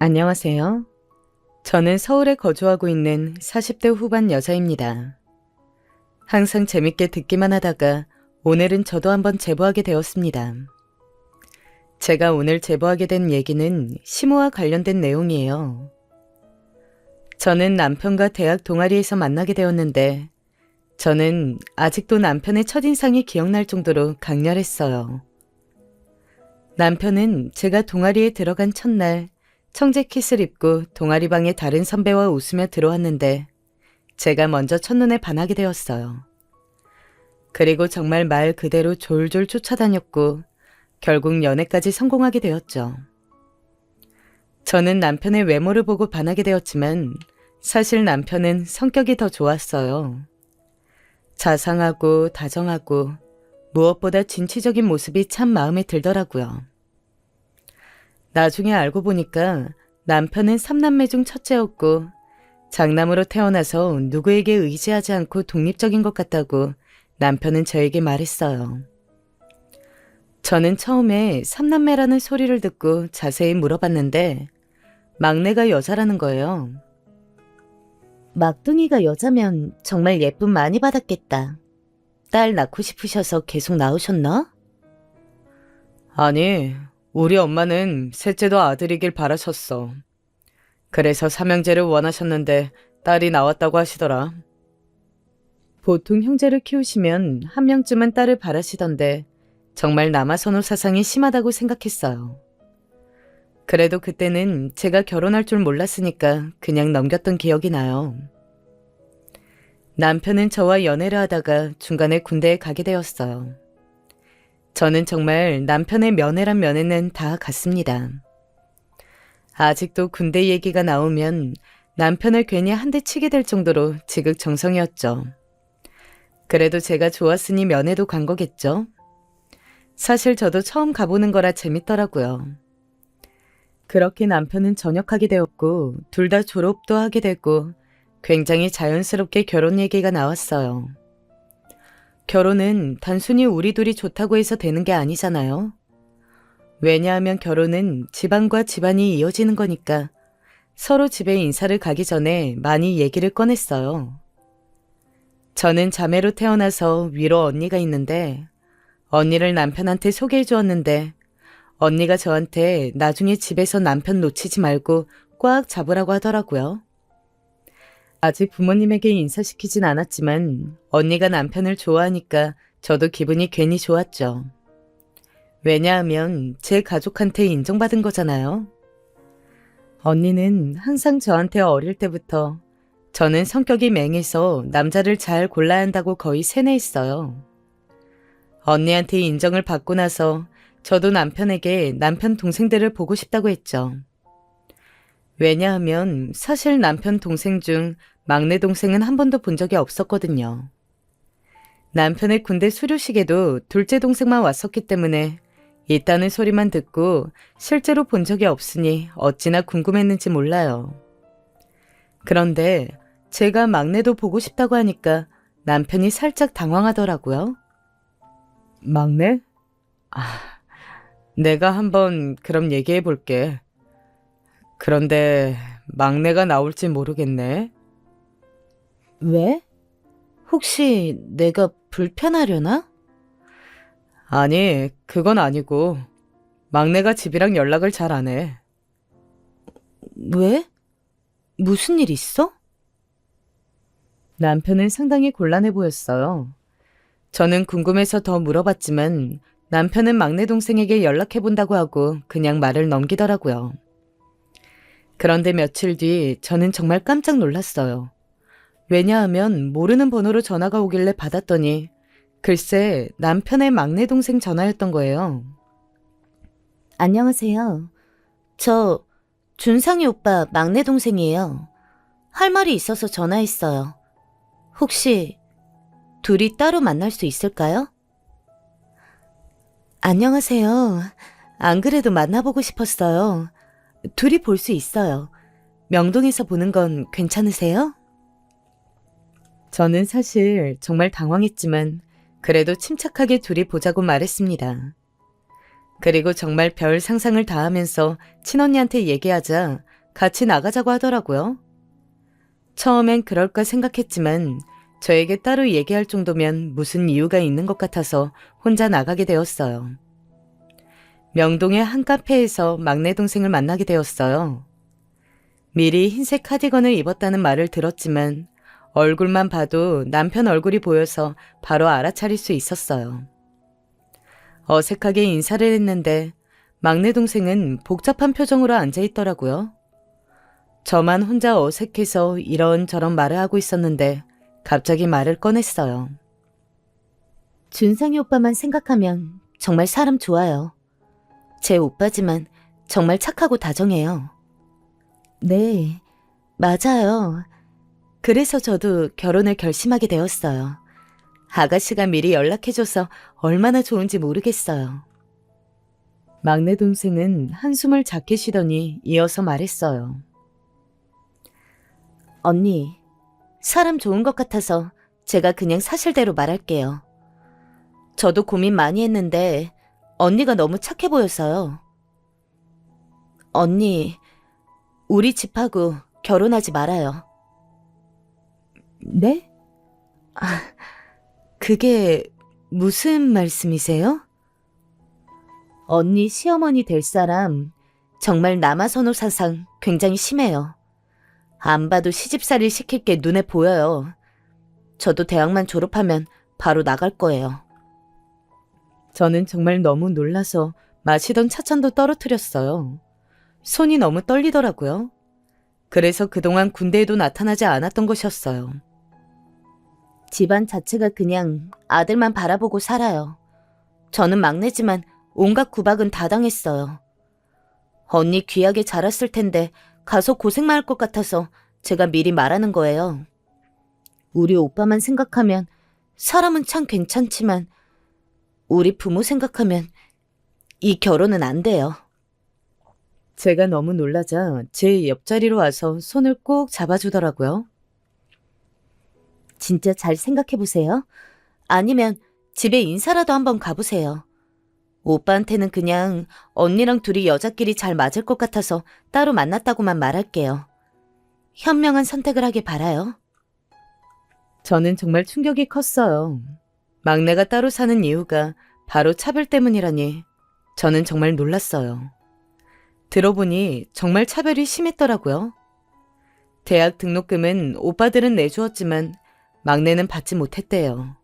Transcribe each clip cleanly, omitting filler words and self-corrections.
안녕하세요. 저는 서울에 거주하고 있는 40대 후반 여자입니다. 항상 재밌게 듣기만 하다가 오늘은 저도 한번 제보하게 되었습니다. 제가 오늘 제보하게 된 얘기는 심호와 관련된 내용이에요. 저는 남편과 대학 동아리에서 만나게 되었는데 저는 아직도 남편의 첫인상이 기억날 정도로 강렬했어요. 남편은 제가 동아리에 들어간 첫날 청재킷을 입고 동아리방에 다른 선배와 웃으며 들어왔는데 제가 먼저 첫눈에 반하게 되었어요. 그리고 정말 말 그대로 졸졸 쫓아다녔고 결국 연애까지 성공하게 되었죠. 저는 남편의 외모를 보고 반하게 되었지만 사실 남편은 성격이 더 좋았어요. 자상하고 다정하고 무엇보다 진취적인 모습이 참 마음에 들더라고요. 나중에 알고 보니까 남편은 3남매 중 첫째였고 장남으로 태어나서 누구에게 의지하지 않고 독립적인 것 같다고 남편은 저에게 말했어요. 저는 처음에 3남매라는 소리를 듣고 자세히 물어봤는데 막내가 여자라는 거예요. 막둥이가 여자면 정말 예쁨 많이 받았겠다. 딸 낳고 싶으셔서 계속 낳으셨나? 아니, 우리 엄마는 셋째도 아들이길 바라셨어. 그래서 삼형제를 원하셨는데 딸이 나왔다고 하시더라. 보통 형제를 키우시면 한 명쯤은 딸을 바라시던데 정말 남아선호 사상이 심하다고 생각했어요. 그래도 그때는 제가 결혼할 줄 몰랐으니까 그냥 넘겼던 기억이 나요. 남편은 저와 연애를 하다가 중간에 군대에 가게 되었어요. 저는 정말 남편의 면회란 면회는 다 갔습니다. 아직도 군대 얘기가 나오면 남편을 괜히 한 대 치게 될 정도로 지극정성이었죠. 그래도 제가 좋았으니 면회도 간 거겠죠? 사실 저도 처음 가보는 거라 재밌더라고요. 그렇게 남편은 전역하게 되었고 둘 다 졸업도 하게 되고 굉장히 자연스럽게 결혼 얘기가 나왔어요. 결혼은 단순히 우리 둘이 좋다고 해서 되는 게 아니잖아요. 왜냐하면 결혼은 집안과 집안이 이어지는 거니까 서로 집에 인사를 가기 전에 많이 얘기를 꺼냈어요. 저는 자매로 태어나서 위로 언니가 있는데 언니를 남편한테 소개해 주었는데 언니가 저한테 나중에 집에서 남편 놓치지 말고 꽉 잡으라고 하더라고요. 아직 부모님에게 인사시키진 않았지만 언니가 남편을 좋아하니까 저도 기분이 괜히 좋았죠. 왜냐하면 제 가족한테 인정받은 거잖아요. 언니는 항상 저한테 어릴 때부터 저는 성격이 맹해서 남자를 잘 골라야 한다고 거의 세뇌했어요. 언니한테 인정을 받고 나서 저도 남편에게 남편 동생들을 보고 싶다고 했죠. 왜냐하면 사실 남편 동생 중 막내 동생은 한 번도 본 적이 없었거든요. 남편의 군대 수료식에도 둘째 동생만 왔었기 때문에 있다는 소리만 듣고 실제로 본 적이 없으니 어찌나 궁금했는지 몰라요. 그런데 제가 막내도 보고 싶다고 하니까 남편이 살짝 당황하더라고요. 막내? 내가 한번 그럼 얘기해 볼게. 그런데 막내가 나올지 모르겠네. 왜? 혹시 내가 불편하려나? 아니, 그건 아니고 막내가 집이랑 연락을 잘 안 해. 왜? 무슨 일 있어? 남편은 상당히 곤란해 보였어요. 저는 궁금해서 더 물어봤지만 남편은 막내 동생에게 연락해본다고 하고 그냥 말을 넘기더라고요. 그런데 며칠 뒤 저는 정말 깜짝 놀랐어요. 왜냐하면 모르는 번호로 전화가 오길래 받았더니 글쎄 남편의 막내 동생 전화였던 거예요. 안녕하세요. 저 준상이 오빠 막내 동생이에요. 할 말이 있어서 전화했어요. 혹시 둘이 따로 만날 수 있을까요? 안녕하세요. 안 그래도 만나보고 싶었어요. 둘이 볼 수 있어요. 명동에서 보는 건 괜찮으세요? 저는 사실 정말 당황했지만 그래도 침착하게 둘이 보자고 말했습니다. 그리고 정말 별 상상을 다하면서 친언니한테 얘기하자 같이 나가자고 하더라고요. 처음엔 그럴까 생각했지만 저에게 따로 얘기할 정도면 무슨 이유가 있는 것 같아서 혼자 나가게 되었어요. 명동의 한 카페에서 막내 동생을 만나게 되었어요. 미리 흰색 카디건을 입었다는 말을 들었지만 얼굴만 봐도 남편 얼굴이 보여서 바로 알아차릴 수 있었어요. 어색하게 인사를 했는데 막내 동생은 복잡한 표정으로 앉아 있더라고요. 저만 혼자 어색해서 이런저런 말을 하고 있었는데 갑자기 말을 꺼냈어요. 준상이 오빠만 생각하면 정말 사람 좋아요. 제 오빠지만 정말 착하고 다정해요. 네, 맞아요. 그래서 저도 결혼을 결심하게 되었어요. 아가씨가 미리 연락해줘서 얼마나 좋은지 모르겠어요. 막내 동생은 한숨을 작게 쉬더니 이어서 말했어요. 언니, 사람 좋은 것 같아서 제가 그냥 사실대로 말할게요. 저도 고민 많이 했는데 언니가 너무 착해 보여서요. 언니, 우리 집하고 결혼하지 말아요. 네? 아, 그게 무슨 말씀이세요? 언니 시어머니 될 사람 정말 남아선호 사상 굉장히 심해요. 안 봐도 시집살이를 시킬 게 눈에 보여요. 저도 대학만 졸업하면 바로 나갈 거예요. 저는 정말 너무 놀라서 마시던 차잔도 떨어뜨렸어요. 손이 너무 떨리더라고요. 그래서 그동안 군대에도 나타나지 않았던 것이었어요. 집안 자체가 그냥 아들만 바라보고 살아요. 저는 막내지만 온갖 구박은 다 당했어요. 언니 귀하게 자랐을 텐데 가서 고생만 할 것 같아서 제가 미리 말하는 거예요. 우리 오빠만 생각하면 사람은 참 괜찮지만 우리 부모 생각하면 이 결혼은 안 돼요. 제가 너무 놀라자 제 옆자리로 와서 손을 꼭 잡아주더라고요. 진짜 잘 생각해보세요. 아니면 집에 인사라도 한번 가보세요. 오빠한테는 그냥 언니랑 둘이 여자끼리 잘 맞을 것 같아서 따로 만났다고만 말할게요. 현명한 선택을 하길 바라요. 저는 정말 충격이 컸어요. 막내가 따로 사는 이유가 바로 차별 때문이라니 저는 정말 놀랐어요. 들어보니 정말 차별이 심했더라고요. 대학 등록금은 오빠들은 내주었지만 막내는 받지 못했대요.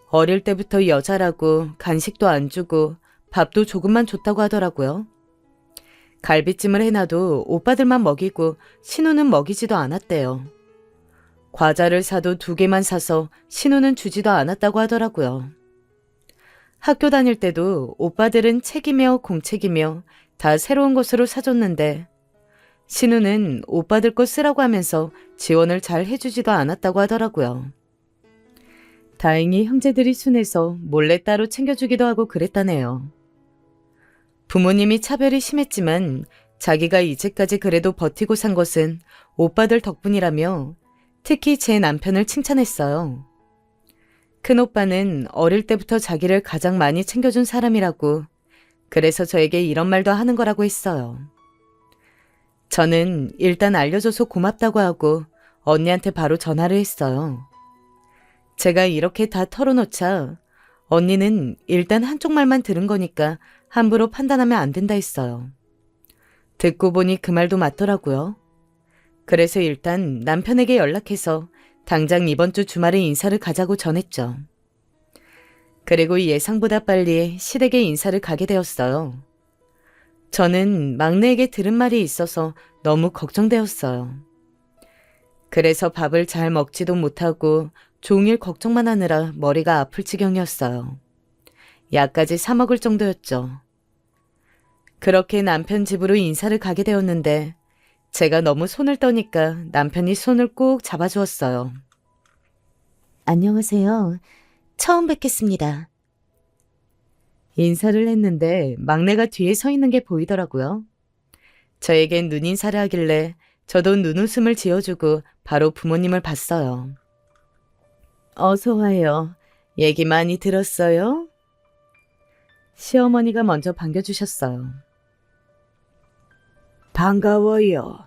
어릴 때부터 여자라고 간식도 안 주고 밥도 조금만 줬다고 하더라고요. 갈비찜을 해놔도 오빠들만 먹이고 신우는 먹이지도 않았대요. 과자를 사도 2개만 사서 신우는 주지도 않았다고 하더라고요. 학교 다닐 때도 오빠들은 책이며 공책이며 다 새로운 것으로 사줬는데 신우는 오빠들 거 쓰라고 하면서 지원을 잘 해주지도 않았다고 하더라고요. 다행히 형제들이 순해서 몰래 따로 챙겨주기도 하고 그랬다네요. 부모님이 차별이 심했지만 자기가 이제까지 그래도 버티고 산 것은 오빠들 덕분이라며 특히 제 남편을 칭찬했어요. 큰오빠는 어릴 때부터 자기를 가장 많이 챙겨준 사람이라고 그래서 저에게 이런 말도 하는 거라고 했어요. 저는 일단 알려줘서 고맙다고 하고 언니한테 바로 전화를 했어요. 제가 이렇게 다 털어놓자 언니는 일단 한쪽 말만 들은 거니까 함부로 판단하면 안 된다 했어요. 듣고 보니 그 말도 맞더라고요. 그래서 일단 남편에게 연락해서 당장 이번 주 주말에 인사를 가자고 전했죠. 그리고 예상보다 빨리 시댁에 인사를 가게 되었어요. 저는 막내에게 들은 말이 있어서 너무 걱정되었어요. 그래서 밥을 잘 먹지도 못하고 종일 걱정만 하느라 머리가 아플 지경이었어요. 약까지 사 먹을 정도였죠. 그렇게 남편 집으로 인사를 가게 되었는데 제가 너무 손을 떠니까 남편이 손을 꼭 잡아주었어요. 안녕하세요. 처음 뵙겠습니다. 인사를 했는데 막내가 뒤에 서 있는 게 보이더라고요. 저에겐 눈인사를 하길래 저도 눈웃음을 지어주고 바로 부모님을 봤어요. 어서 와요. 얘기 많이 들었어요? 시어머니가 먼저 반겨주셨어요. 반가워요.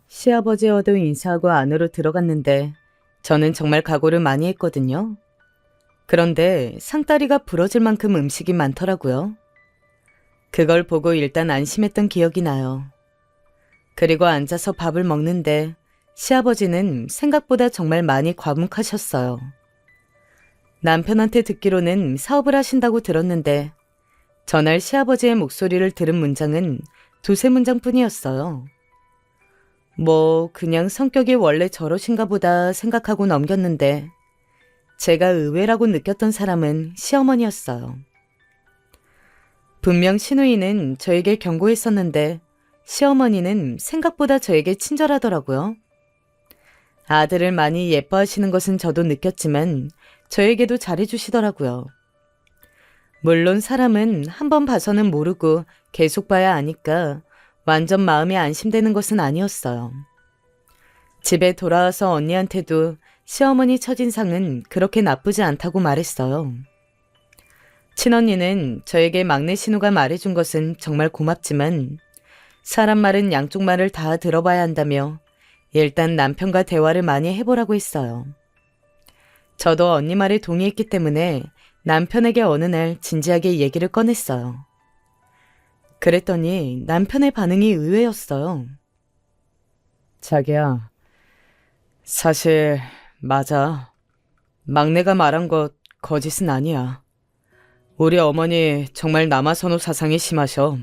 시아버지와도 인사하고 안으로 들어갔는데 저는 정말 각오를 많이 했거든요. 그런데 상다리가 부러질 만큼 음식이 많더라고요. 그걸 보고 일단 안심했던 기억이 나요. 그리고 앉아서 밥을 먹는데 시아버지는 생각보다 정말 많이 과묵하셨어요. 남편한테 듣기로는 사업을 하신다고 들었는데 전날 시아버지의 목소리를 들은 문장은 두세 문장뿐이었어요. 그냥 성격이 원래 저러신가 보다 생각하고 넘겼는데 제가 의외라고 느꼈던 사람은 시어머니였어요. 분명 시누이는 저에게 경고했었는데 시어머니는 생각보다 저에게 친절하더라고요. 아들을 많이 예뻐하시는 것은 저도 느꼈지만 저에게도 잘해주시더라고요. 물론 사람은 한 번 봐서는 모르고 계속 봐야 아니까 완전 마음이 안심되는 것은 아니었어요. 집에 돌아와서 언니한테도 시어머니 첫인상은 그렇게 나쁘지 않다고 말했어요. 친언니는 저에게 막내 신우가 말해준 것은 정말 고맙지만 사람 말은 양쪽 말을 다 들어봐야 한다며 일단 남편과 대화를 많이 해보라고 했어요. 저도 언니 말에 동의했기 때문에 남편에게 어느 날 진지하게 얘기를 꺼냈어요. 그랬더니 남편의 반응이 의외였어요. 자기야, 사실 맞아. 막내가 말한 것 거짓은 아니야. 우리 어머니 정말 남아선호 사상이 심하셔.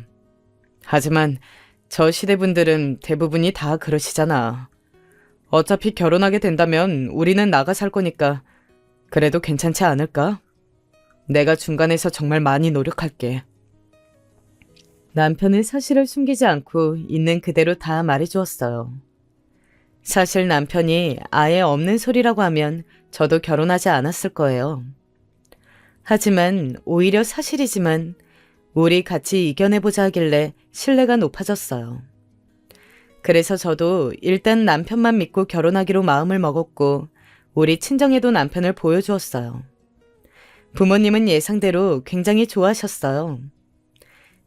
하지만 저 시대분들은 대부분이 다 그러시잖아. 어차피 결혼하게 된다면 우리는 나가 살 거니까 그래도 괜찮지 않을까? 내가 중간에서 정말 많이 노력할게. 남편은 사실을 숨기지 않고 있는 그대로 다 말해주었어요. 사실 남편이 아예 없는 소리라고 하면 저도 결혼하지 않았을 거예요. 하지만 오히려 사실이지만 우리 같이 이겨내보자 하길래 신뢰가 높아졌어요. 그래서 저도 일단 남편만 믿고 결혼하기로 마음을 먹었고 우리 친정에도 남편을 보여주었어요. 부모님은 예상대로 굉장히 좋아하셨어요.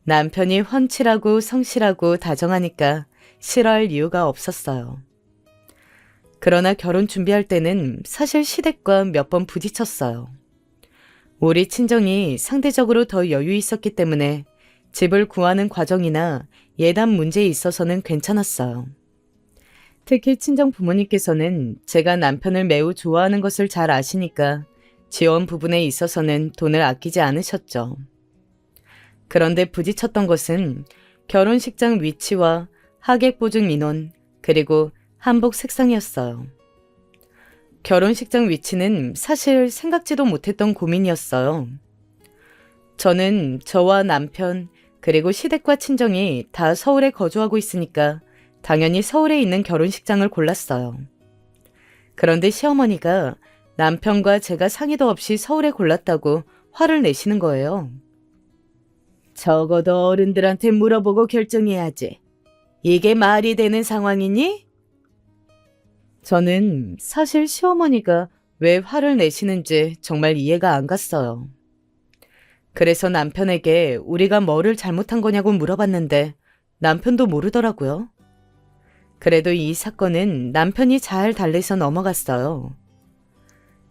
남편이 훤칠하고 성실하고 다정하니까 싫어할 이유가 없었어요. 그러나 결혼 준비할 때는 사실 시댁과 몇 번 부딪혔어요. 우리 친정이 상대적으로 더 여유 있었기 때문에 집을 구하는 과정이나 예단 문제에 있어서는 괜찮았어요. 특히 친정 부모님께서는 제가 남편을 매우 좋아하는 것을 잘 아시니까 지원 부분에 있어서는 돈을 아끼지 않으셨죠. 그런데 부딪혔던 것은 결혼식장 위치와 하객 보증 인원 그리고 한복 색상이었어요. 결혼식장 위치는 사실 생각지도 못했던 고민이었어요. 저는 저와 남편 그리고 시댁과 친정이 다 서울에 거주하고 있으니까 당연히 서울에 있는 결혼식장을 골랐어요. 그런데 시어머니가 남편과 제가 상의도 없이 서울에 골랐다고 화를 내시는 거예요. 적어도 어른들한테 물어보고 결정해야지. 이게 말이 되는 상황이니? 저는 사실 시어머니가 왜 화를 내시는지 정말 이해가 안 갔어요. 그래서 남편에게 우리가 뭐를 잘못한 거냐고 물어봤는데 남편도 모르더라고요. 그래도 이 사건은 남편이 잘 달래서 넘어갔어요.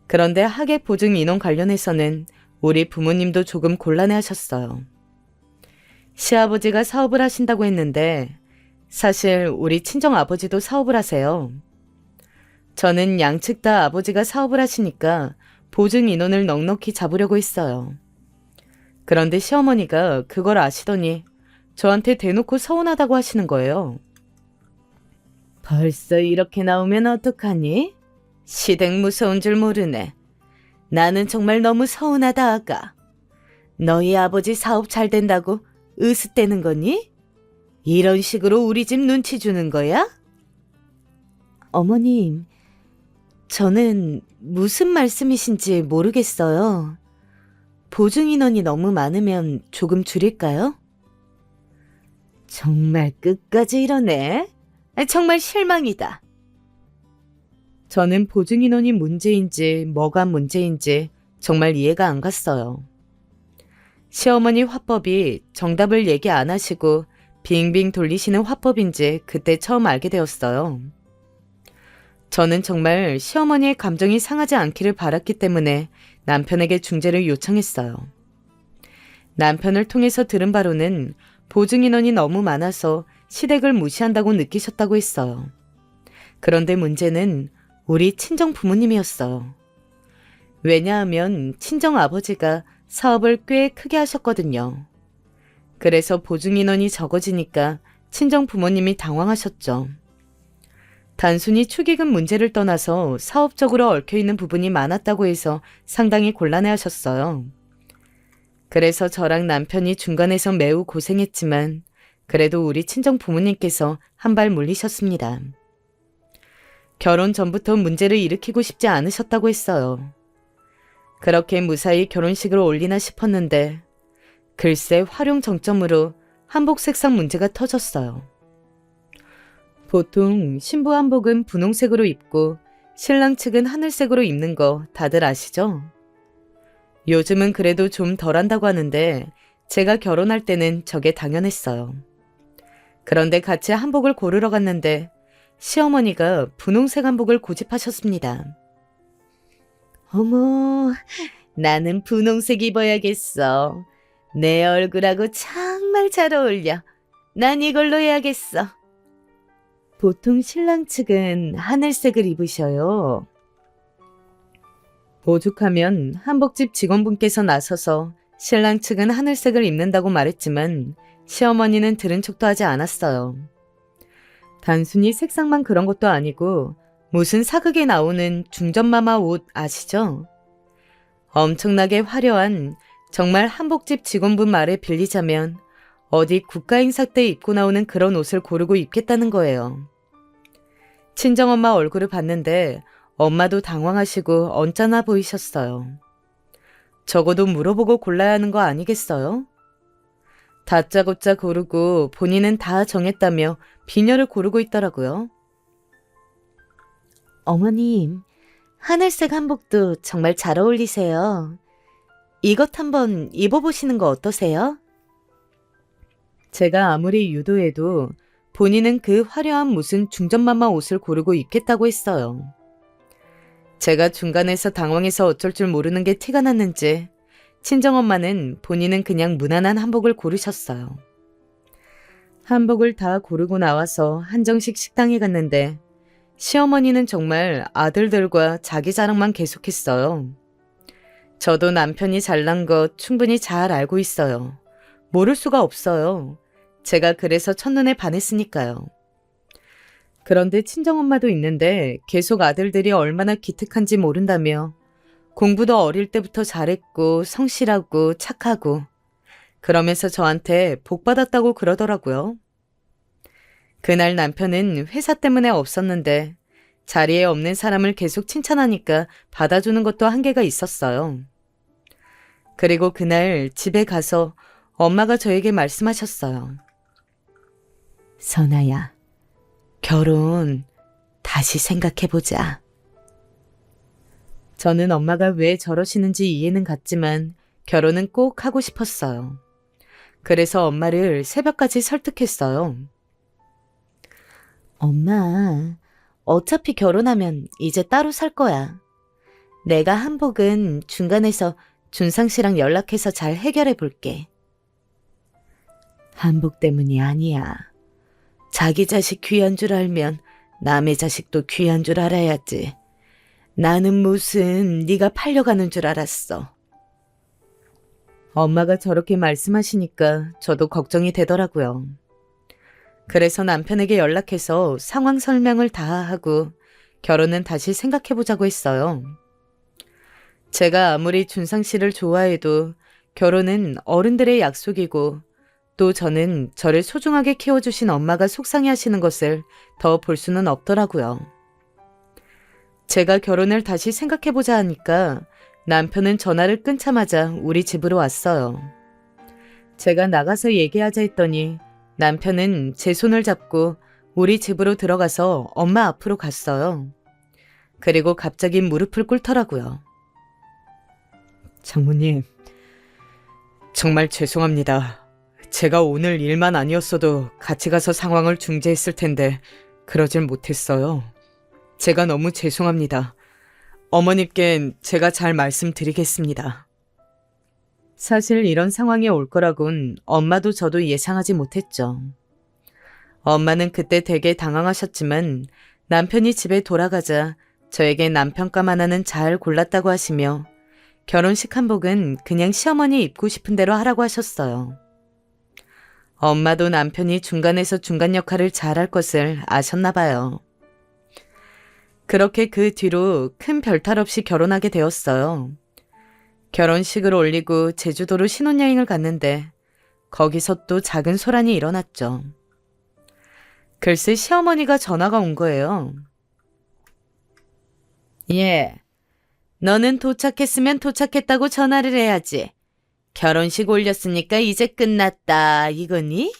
그런데 하객 보증 인원 관련해서는 우리 부모님도 조금 곤란해하셨어요. 시아버지가 사업을 하신다고 했는데 사실 우리 친정아버지도 사업을 하세요. 저는 양측 다 아버지가 사업을 하시니까 보증 인원을 넉넉히 잡으려고 했어요. 그런데 시어머니가 그걸 아시더니 저한테 대놓고 서운하다고 하시는 거예요. 벌써 이렇게 나오면 어떡하니? 시댁 무서운 줄 모르네. 나는 정말 너무 서운하다 아가. 너희 아버지 사업 잘 된다고 으스대는 거니? 이런 식으로 우리 집 눈치 주는 거야? 어머님, 저는 무슨 말씀이신지 모르겠어요. 보증 인원이 너무 많으면 조금 줄일까요? 정말 끝까지 이러네. 정말 실망이다. 저는 보증 인원이 문제인지 뭐가 문제인지 정말 이해가 안 갔어요. 시어머니 화법이 정답을 얘기 안 하시고 빙빙 돌리시는 화법인지 그때 처음 알게 되었어요. 저는 정말 시어머니의 감정이 상하지 않기를 바랐기 때문에 남편에게 중재를 요청했어요. 남편을 통해서 들은 바로는 보증 인원이 너무 많아서 시댁을 무시한다고 느끼셨다고 했어요. 그런데 문제는 우리 친정 부모님이었어요. 왜냐하면 친정 아버지가 사업을 꽤 크게 하셨거든요. 그래서 보증 인원이 적어지니까 친정 부모님이 당황하셨죠. 단순히 축의금 문제를 떠나서 사업적으로 얽혀있는 부분이 많았다고 해서 상당히 곤란해하셨어요. 그래서 저랑 남편이 중간에서 매우 고생했지만 그래도 우리 친정 부모님께서 한 발 물리셨습니다. 결혼 전부터 문제를 일으키고 싶지 않으셨다고 했어요. 그렇게 무사히 결혼식을 올리나 싶었는데 글쎄 활용 정점으로 한복 색상 문제가 터졌어요. 보통 신부 한복은 분홍색으로 입고 신랑 측은 하늘색으로 입는 거 다들 아시죠? 요즘은 그래도 좀 덜한다고 하는데 제가 결혼할 때는 저게 당연했어요. 그런데 같이 한복을 고르러 갔는데 시어머니가 분홍색 한복을 고집하셨습니다. 어머, 나는 분홍색 입어야겠어. 내 얼굴하고 정말 잘 어울려. 난 이걸로 해야겠어. 보통 신랑 측은 하늘색을 입으셔요. 오죽하면 한복집 직원분께서 나서서 신랑 측은 하늘색을 입는다고 말했지만 시어머니는 들은 척도 하지 않았어요. 단순히 색상만 그런 것도 아니고 무슨 사극에 나오는 중전마마 옷 아시죠? 엄청나게 화려한 정말 한복집 직원분 말에 빌리자면 어디 국가행사 때 입고 나오는 그런 옷을 고르고 입겠다는 거예요. 친정엄마 얼굴을 봤는데 엄마도 당황하시고 언짢아 보이셨어요. 적어도 물어보고 골라야 하는 거 아니겠어요? 다짜고짜 고르고 본인은 다 정했다며 비녀를 고르고 있더라고요. 어머님, 하늘색 한복도 정말 잘 어울리세요. 이것 한번 입어보시는 거 어떠세요? 제가 아무리 유도해도 본인은 그 화려한 무슨 중전마마 옷을 고르고 입겠다고 했어요. 제가 중간에서 당황해서 어쩔 줄 모르는 게 티가 났는지 친정엄마는 본인은 그냥 무난한 한복을 고르셨어요. 한복을 다 고르고 나와서 한정식 식당에 갔는데 시어머니는 정말 아들들과 자기 자랑만 계속했어요. 저도 남편이 잘난 것 충분히 잘 알고 있어요. 모를 수가 없어요. 제가 그래서 첫눈에 반했으니까요. 그런데 친정엄마도 있는데 계속 아들들이 얼마나 기특한지 모른다며 공부도 어릴 때부터 잘했고 성실하고 착하고 그러면서 저한테 복 받았다고 그러더라고요. 그날 남편은 회사 때문에 없었는데 자리에 없는 사람을 계속 칭찬하니까 받아주는 것도 한계가 있었어요. 그리고 그날 집에 가서 엄마가 저에게 말씀하셨어요. 선아야, 결혼 다시 생각해보자. 저는 엄마가 왜 저러시는지 이해는 갔지만 결혼은 꼭 하고 싶었어요. 그래서 엄마를 새벽까지 설득했어요. 엄마, 어차피 결혼하면 이제 따로 살 거야. 내가 한복은 중간에서 준상 씨랑 연락해서 잘 해결해 볼게. 한복 때문이 아니야. 자기 자식 귀한 줄 알면 남의 자식도 귀한 줄 알아야지. 나는 무슨 네가 팔려가는 줄 알았어. 엄마가 저렇게 말씀하시니까 저도 걱정이 되더라고요. 그래서 남편에게 연락해서 상황 설명을 다 하고 결혼은 다시 생각해보자고 했어요. 제가 아무리 준상 씨를 좋아해도 결혼은 어른들의 약속이고 또 저는 저를 소중하게 키워주신 엄마가 속상해하시는 것을 더 볼 수는 없더라고요. 제가 결혼을 다시 생각해보자 하니까 남편은 전화를 끊자마자 우리 집으로 왔어요. 제가 나가서 얘기하자 했더니 남편은 제 손을 잡고 우리 집으로 들어가서 엄마 앞으로 갔어요. 그리고 갑자기 무릎을 꿇더라고요. 장모님, 정말 죄송합니다. 제가 오늘 일만 아니었어도 같이 가서 상황을 중재했을 텐데 그러질 못했어요. 제가 너무 죄송합니다. 어머님께 제가 잘 말씀드리겠습니다. 사실 이런 상황이 올 거라곤 엄마도 저도 예상하지 못했죠. 엄마는 그때 되게 당황하셨지만 남편이 집에 돌아가자 저에게 남편감 하나는 잘 골랐다고 하시며 결혼식 한복은 그냥 시어머니 입고 싶은 대로 하라고 하셨어요. 엄마도 남편이 중간에서 중간 역할을 잘할 것을 아셨나 봐요. 그렇게 그 뒤로 큰 별탈 없이 결혼하게 되었어요. 결혼식을 올리고 제주도로 신혼여행을 갔는데 거기서 또 작은 소란이 일어났죠. 글쎄 시어머니가 전화가 온 거예요. 예, 너는 도착했으면 도착했다고 전화를 해야지. 결혼식 올렸으니까 이제 끝났다 이거니?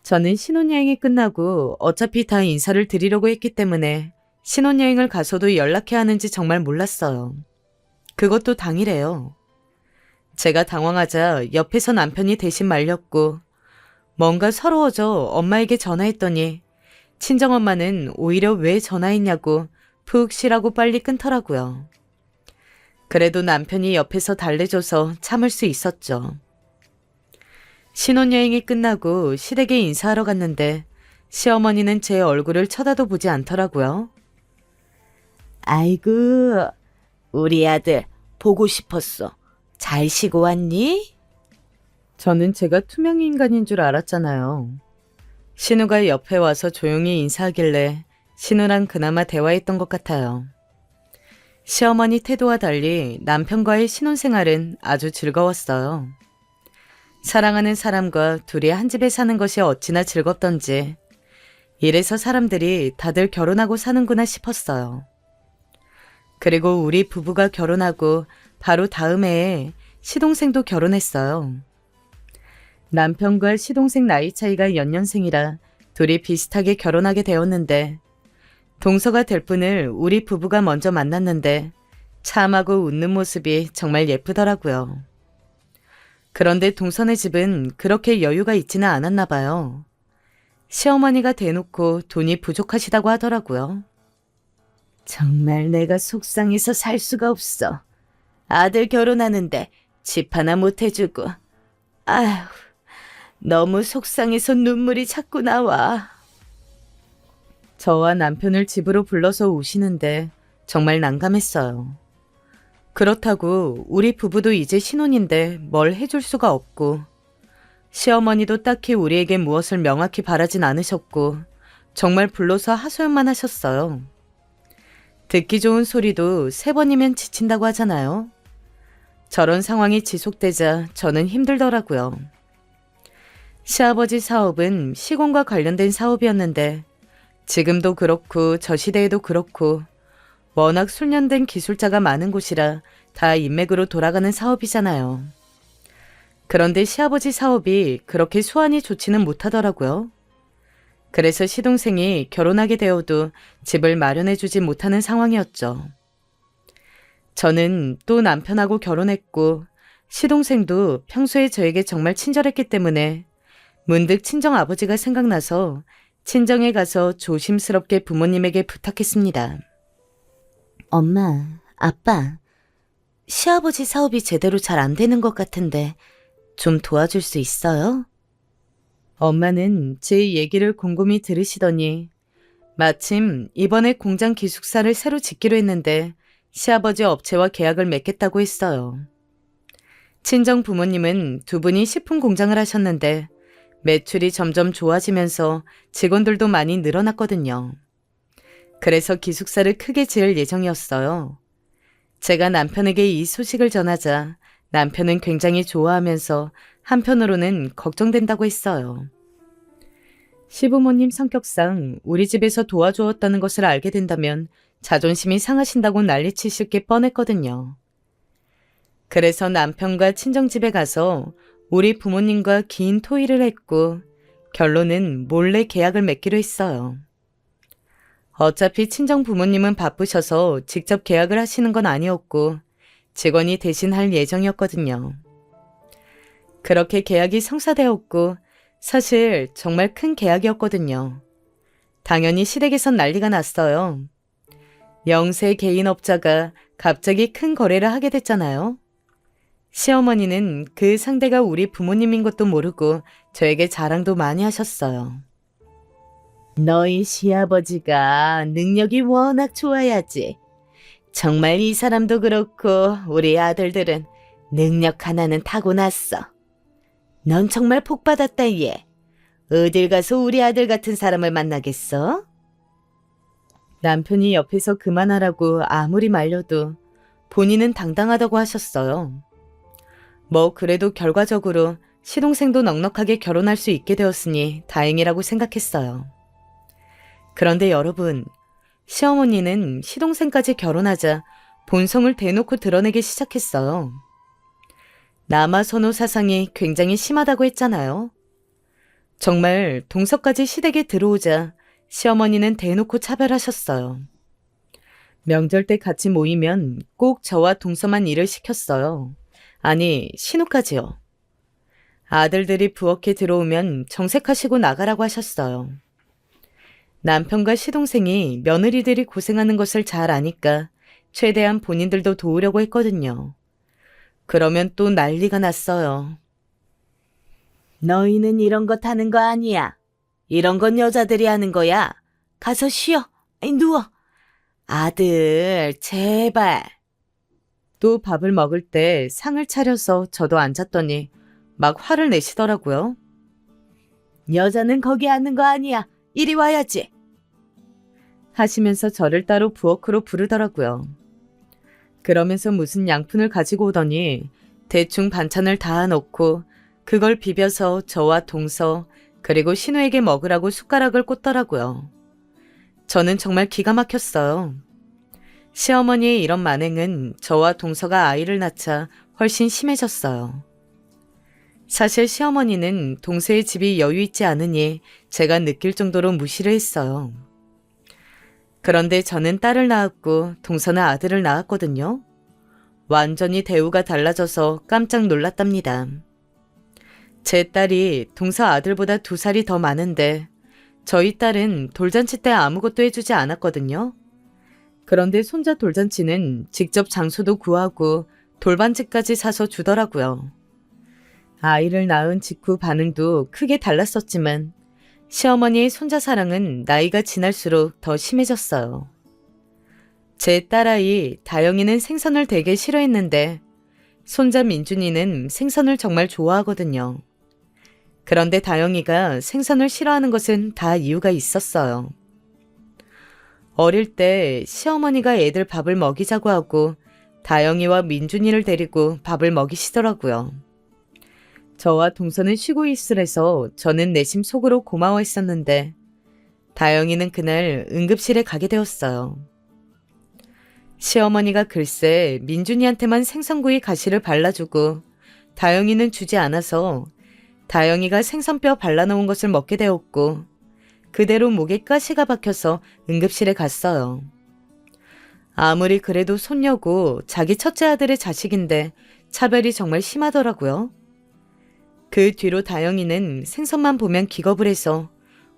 저는 신혼여행이 끝나고 어차피 다 인사를 드리려고 했기 때문에 신혼여행을 가서도 연락해야 하는지 정말 몰랐어요. 그것도 당일에요. 제가 당황하자 옆에서 남편이 대신 말렸고 뭔가 서러워져 엄마에게 전화했더니 친정엄마는 오히려 왜 전화했냐고 푹 쉬라고 빨리 끊더라고요. 그래도 남편이 옆에서 달래줘서 참을 수 있었죠. 신혼여행이 끝나고 시댁에 인사하러 갔는데 시어머니는 제 얼굴을 쳐다도 보지 않더라고요. 아이고, 우리 아들 보고 싶었어. 잘 쉬고 왔니? 저는 제가 투명인간인 줄 알았잖아요. 신우가 옆에 와서 조용히 인사하길래 신우랑 그나마 대화했던 것 같아요. 시어머니 태도와 달리 남편과의 신혼생활은 아주 즐거웠어요. 사랑하는 사람과 둘이 한 집에 사는 것이 어찌나 즐겁던지 이래서 사람들이 다들 결혼하고 사는구나 싶었어요. 그리고 우리 부부가 결혼하고 바로 다음 해에 시동생도 결혼했어요. 남편과 시동생 나이 차이가 연년생이라 둘이 비슷하게 결혼하게 되었는데 동서가 될 분을 우리 부부가 먼저 만났는데 참하고 웃는 모습이 정말 예쁘더라고요. 그런데 동선의 집은 그렇게 여유가 있지는 않았나 봐요. 시어머니가 대놓고 돈이 부족하시다고 하더라고요. 정말 내가 속상해서 살 수가 없어. 아들 결혼하는데 집 하나 못 해주고. 아휴, 너무 속상해서 눈물이 자꾸 나와. 저와 남편을 집으로 불러서 우시는데 정말 난감했어요. 그렇다고 우리 부부도 이제 신혼인데 뭘 해줄 수가 없고 시어머니도 딱히 우리에게 무엇을 명확히 바라진 않으셨고 정말 불러서 하소연만 하셨어요. 듣기 좋은 소리도 3번이면 지친다고 하잖아요. 저런 상황이 지속되자 저는 힘들더라고요. 시아버지 사업은 시공과 관련된 사업이었는데 지금도 그렇고 저 시대에도 그렇고 워낙 숙련된 기술자가 많은 곳이라 다 인맥으로 돌아가는 사업이잖아요. 그런데 시아버지 사업이 그렇게 수완이 좋지는 못하더라고요. 그래서 시동생이 결혼하게 되어도 집을 마련해주지 못하는 상황이었죠. 저는 또 남편하고 결혼했고 시동생도 평소에 저에게 정말 친절했기 때문에 문득 친정아버지가 생각나서 친정에 가서 조심스럽게 부모님에게 부탁했습니다. 엄마, 아빠, 시아버지 사업이 제대로 잘 안 되는 것 같은데 좀 도와줄 수 있어요? 엄마는 제 얘기를 곰곰이 들으시더니 마침 이번에 공장 기숙사를 새로 짓기로 했는데 시아버지 업체와 계약을 맺겠다고 했어요. 친정 부모님은 두 분이 식품 공장을 하셨는데 매출이 점점 좋아지면서 직원들도 많이 늘어났거든요. 그래서 기숙사를 크게 지을 예정이었어요. 제가 남편에게 이 소식을 전하자 남편은 굉장히 좋아하면서 한편으로는 걱정된다고 했어요. 시부모님 성격상 우리 집에서 도와주었다는 것을 알게 된다면 자존심이 상하신다고 난리치실 게 뻔했거든요. 그래서 남편과 친정집에 가서 우리 부모님과 긴 토의를 했고 결론은 몰래 계약을 맺기로 했어요. 어차피 친정 부모님은 바쁘셔서 직접 계약을 하시는 건 아니었고 직원이 대신 할 예정이었거든요. 그렇게 계약이 성사되었고 사실 정말 큰 계약이었거든요. 당연히 시댁에선 난리가 났어요. 영세 개인업자가 갑자기 큰 거래를 하게 됐잖아요. 시어머니는 그 상대가 우리 부모님인 것도 모르고 저에게 자랑도 많이 하셨어요. 너희 시아버지가 능력이 워낙 좋아야지. 정말 이 사람도 그렇고 우리 아들들은 능력 하나는 타고났어. 넌 정말 복 받았다 얘. 어딜 가서 우리 아들 같은 사람을 만나겠어? 남편이 옆에서 그만하라고 아무리 말려도 본인은 당당하다고 하셨어요. 뭐 그래도 결과적으로 시동생도 넉넉하게 결혼할 수 있게 되었으니 다행이라고 생각했어요. 그런데 여러분, 시어머니는 시동생까지 결혼하자 본성을 대놓고 드러내기 시작했어요. 남아선호 사상이 굉장히 심하다고 했잖아요. 정말 동서까지 시댁에 들어오자 시어머니는 대놓고 차별하셨어요. 명절 때 같이 모이면 꼭 저와 동서만 일을 시켰어요. 아니, 신우까지요. 아들들이 부엌에 들어오면 정색하시고 나가라고 하셨어요. 남편과 시동생이 며느리들이 고생하는 것을 잘 아니까 최대한 본인들도 도우려고 했거든요. 그러면 또 난리가 났어요. 너희는 이런 것 하는 거 아니야. 이런 건 여자들이 하는 거야. 가서 쉬어. 아니, 누워. 아들, 제발. 또 밥을 먹을 때 상을 차려서 저도 앉았더니 막 화를 내시더라고요. 여자는 거기 앉는 거 아니야. 이리 와야지. 하시면서 저를 따로 부엌으로 부르더라고요. 그러면서 무슨 양푼을 가지고 오더니 대충 반찬을 다 넣고 그걸 비벼서 저와 동서 그리고 신우에게 먹으라고 숟가락을 꽂더라고요. 저는 정말 기가 막혔어요. 시어머니의 이런 만행은 저와 동서가 아이를 낳자 훨씬 심해졌어요. 사실 시어머니는 동서의 집이 여유 있지 않으니 제가 느낄 정도로 무시를 했어요. 그런데 저는 딸을 낳았고 동서는 아들을 낳았거든요. 완전히 대우가 달라져서 깜짝 놀랐답니다. 제 딸이 동서 아들보다 2살이 더 많은데 저희 딸은 돌잔치 때 아무것도 해주지 않았거든요. 그런데 손자 돌잔치는 직접 장소도 구하고 돌반지까지 사서 주더라고요. 아이를 낳은 직후 반응도 크게 달랐었지만 시어머니의 손자 사랑은 나이가 지날수록 더 심해졌어요. 제 딸아이 다영이는 생선을 되게 싫어했는데 손자 민준이는 생선을 정말 좋아하거든요. 그런데 다영이가 생선을 싫어하는 것은 다 이유가 있었어요. 어릴 때 시어머니가 애들 밥을 먹이자고 하고 다영이와 민준이를 데리고 밥을 먹이시더라고요. 저와 동서는 쉬고 있으래서 저는 내심 속으로 고마워했었는데 다영이는 그날 응급실에 가게 되었어요. 시어머니가 글쎄 민준이한테만 생선구이 가시를 발라주고 다영이는 주지 않아서 다영이가 생선뼈 발라놓은 것을 먹게 되었고 그대로 목에 가시가 박혀서 응급실에 갔어요. 아무리 그래도 손녀고 자기 첫째 아들의 자식인데 차별이 정말 심하더라고요. 그 뒤로 다영이는 생선만 보면 기겁을 해서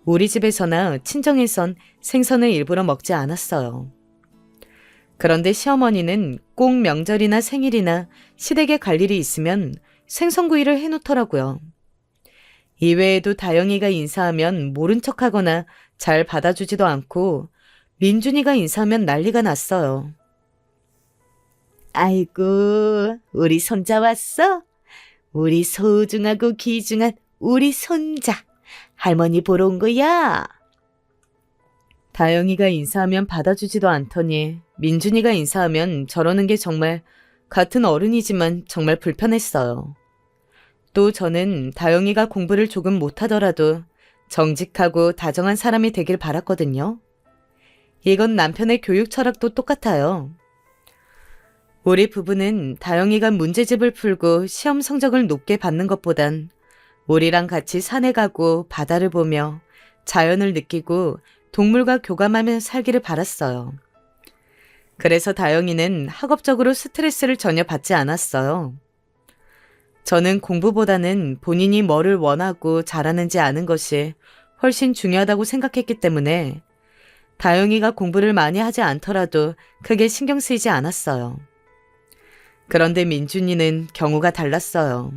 우리 집에서나 친정에선 생선을 일부러 먹지 않았어요. 그런데 시어머니는 꼭 명절이나 생일이나 시댁에 갈 일이 있으면 생선구이를 해놓더라고요. 이외에도 다영이가 인사하면 모른 척하거나 잘 받아주지도 않고 민준이가 인사하면 난리가 났어요. 아이고, 우리 손자 왔어? 우리 소중하고 귀중한 우리 손자. 할머니 보러 온 거야. 다영이가 인사하면 받아주지도 않더니 민준이가 인사하면 저러는 게 정말 같은 어른이지만 정말 불편했어요. 또 저는 다영이가 공부를 조금 못하더라도 정직하고 다정한 사람이 되길 바랐거든요. 이건 남편의 교육 철학도 똑같아요. 우리 부부는 다영이가 문제집을 풀고 시험 성적을 높게 받는 것보단 우리랑 같이 산에 가고 바다를 보며 자연을 느끼고 동물과 교감하며 살기를 바랐어요. 그래서 다영이는 학업적으로 스트레스를 전혀 받지 않았어요. 저는 공부보다는 본인이 뭐를 원하고 잘하는지 아는 것이 훨씬 중요하다고 생각했기 때문에 다영이가 공부를 많이 하지 않더라도 크게 신경 쓰이지 않았어요. 그런데 민준이는 경우가 달랐어요.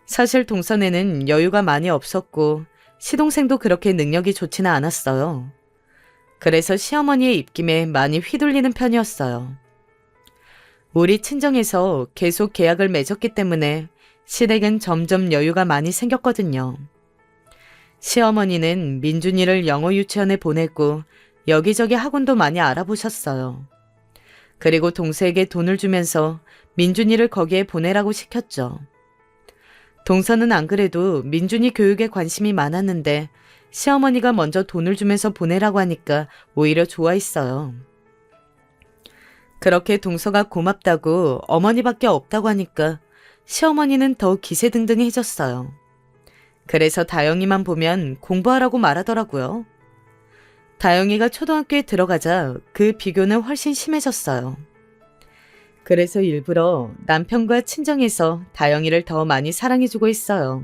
사실 동선에는 여유가 많이 없었고 시동생도 그렇게 능력이 좋지는 않았어요. 그래서 시어머니의 입김에 많이 휘둘리는 편이었어요. 우리 친정에서 계속 계약을 맺었기 때문에 시댁은 점점 여유가 많이 생겼거든요. 시어머니는 민준이를 영어 유치원에 보내고 여기저기 학원도 많이 알아보셨어요. 그리고 동서에게 돈을 주면서 민준이를 거기에 보내라고 시켰죠. 동서는 안 그래도 민준이 교육에 관심이 많았는데 시어머니가 먼저 돈을 주면서 보내라고 하니까 오히려 좋아했어요. 그렇게 동서가 고맙다고 어머니밖에 없다고 하니까 시어머니는 더 기세등등해졌어요. 그래서 다영이만 보면 공부하라고 말하더라고요. 다영이가 초등학교에 들어가자 그 비교는 훨씬 심해졌어요. 그래서 일부러 남편과 친정에서 다영이를 더 많이 사랑해주고 있어요.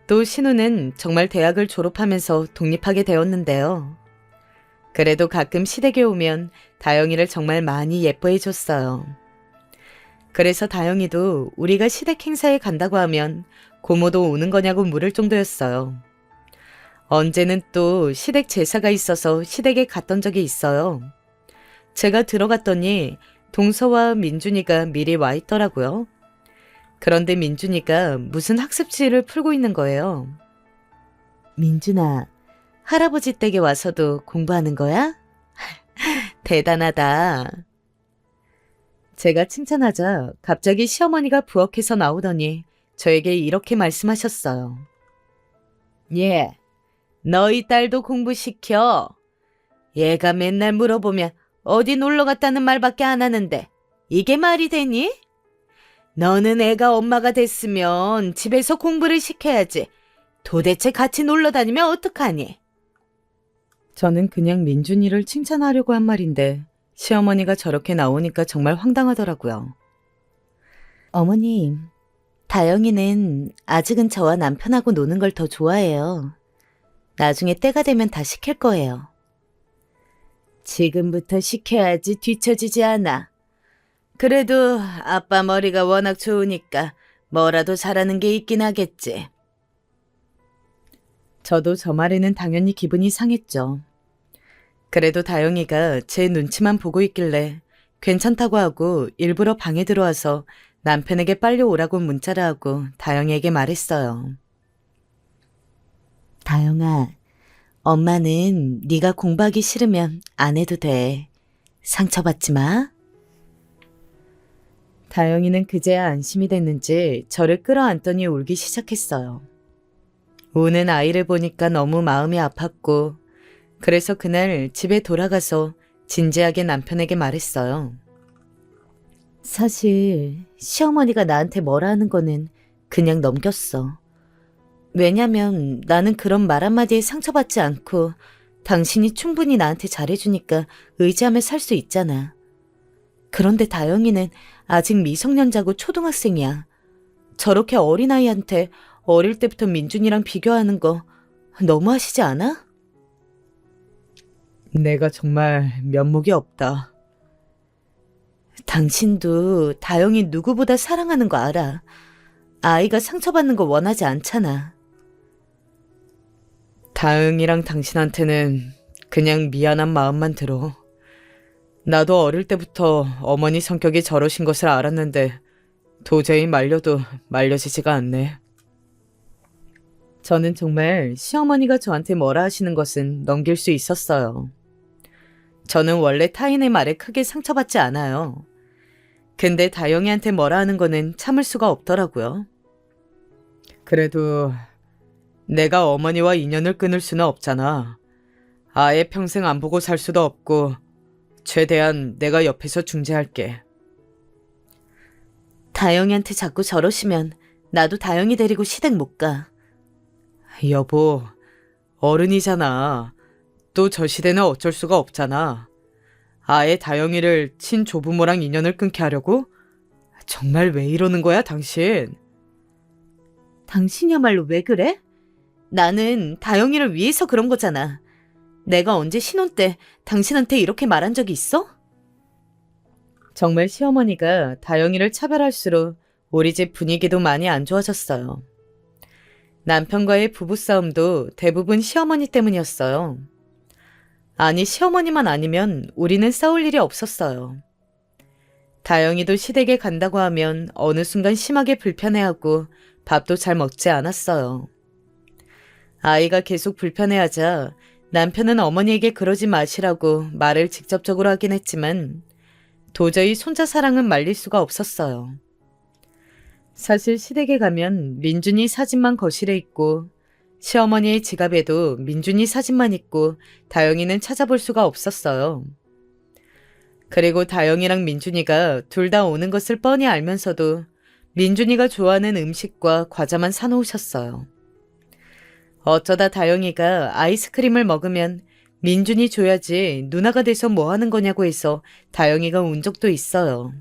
또 신우는 정말 대학을 졸업하면서 독립하게 되었는데요. 그래도 가끔 시댁에 오면 다영이를 정말 많이 예뻐해줬어요. 그래서 다영이도 우리가 시댁 행사에 간다고 하면 고모도 오는 거냐고 물을 정도였어요. 언제는 또 시댁 제사가 있어서 시댁에 갔던 적이 있어요. 제가 들어갔더니 동서와 민준이가 미리 와 있더라고요. 그런데 민준이가 무슨 학습지를 풀고 있는 거예요. 민준아, 할아버지 댁에 와서도 공부하는 거야? 대단하다. 제가 칭찬하자 갑자기 시어머니가 부엌에서 나오더니 저에게 이렇게 말씀하셨어요. 예, 너희 딸도 공부시켜. 얘가 맨날 물어보면 어디 놀러 갔다는 말밖에 안 하는데 이게 말이 되니? 너는 애가 엄마가 됐으면 집에서 공부를 시켜야지. 도대체 같이 놀러 다니면 어떡하니? 저는 그냥 민준이를 칭찬하려고 한 말인데 시어머니가 저렇게 나오니까 정말 황당하더라고요. 어머님, 다영이는 아직은 저와 남편하고 노는 걸 더 좋아해요. 나중에 때가 되면 다 시킬 거예요. 지금부터 시켜야지 뒤처지지 않아. 그래도 아빠 머리가 워낙 좋으니까 뭐라도 잘하는 게 있긴 하겠지. 저도 저 말에는 당연히 기분이 상했죠. 그래도 다영이가 제 눈치만 보고 있길래 괜찮다고 하고 일부러 방에 들어와서 남편에게 빨리 오라고 문자를 하고 다영이에게 말했어요. 다영아, 엄마는 네가 공부하기 싫으면 안 해도 돼. 상처받지 마. 다영이는 그제야 안심이 됐는지 저를 끌어안더니 울기 시작했어요. 우는 아이를 보니까 너무 마음이 아팠고 그래서 그날 집에 돌아가서 진지하게 남편에게 말했어요. 사실 시어머니가 나한테 뭐라 하는 거는 그냥 넘겼어. 왜냐면 나는 그런 말 한마디에 상처받지 않고 당신이 충분히 나한테 잘해주니까 의지하며 살 수 있잖아. 그런데 다영이는 아직 미성년자고 초등학생이야. 저렇게 어린아이한테 어릴 때부터 민준이랑 비교하는 거 너무하시지 않아? 내가 정말 면목이 없다. 당신도 다영이 누구보다 사랑하는 거 알아. 아이가 상처받는 거 원하지 않잖아. 다영이랑 당신한테는 그냥 미안한 마음만 들어. 나도 어릴 때부터 어머니 성격이 저러신 것을 알았는데 도저히 말려도 말려지지가 않네. 저는 정말 시어머니가 저한테 뭐라 하시는 것은 넘길 수 있었어요. 저는 원래 타인의 말에 크게 상처받지 않아요. 근데 다영이한테 뭐라 하는 거는 참을 수가 없더라고요. 그래도 내가 어머니와 인연을 끊을 수는 없잖아. 아예 평생 안 보고 살 수도 없고 최대한 내가 옆에서 중재할게. 다영이한테 자꾸 저러시면 나도 다영이 데리고 시댁 못 가. 여보, 어른이잖아. 또 저 시대는 어쩔 수가 없잖아. 아예 다영이를 친조부모랑 인연을 끊게 하려고? 정말 왜 이러는 거야, 당신? 당신이야말로 왜 그래? 나는 다영이를 위해서 그런 거잖아. 내가 언제 신혼 때 당신한테 이렇게 말한 적이 있어? 정말 시어머니가 다영이를 차별할수록 우리 집 분위기도 많이 안 좋아졌어요. 남편과의 부부싸움도 대부분 시어머니 때문이었어요. 아니, 시어머니만 아니면 우리는 싸울 일이 없었어요. 다영이도 시댁에 간다고 하면 어느 순간 심하게 불편해하고 밥도 잘 먹지 않았어요. 아이가 계속 불편해하자 남편은 어머니에게 그러지 마시라고 말을 직접적으로 하긴 했지만 도저히 손자 사랑은 말릴 수가 없었어요. 사실 시댁에 가면 민준이 사진만 거실에 있고 시어머니의 지갑에도 민준이 사진만 있고 다영이는 찾아볼 수가 없었어요. 그리고 다영이랑 민준이가 둘 다 오는 것을 뻔히 알면서도 민준이가 좋아하는 음식과 과자만 사놓으셨어요. 어쩌다 다영이가 아이스크림을 먹으면 민준이 줘야지 누나가 돼서 뭐 하는 거냐고 해서 다영이가 운 적도 있어요.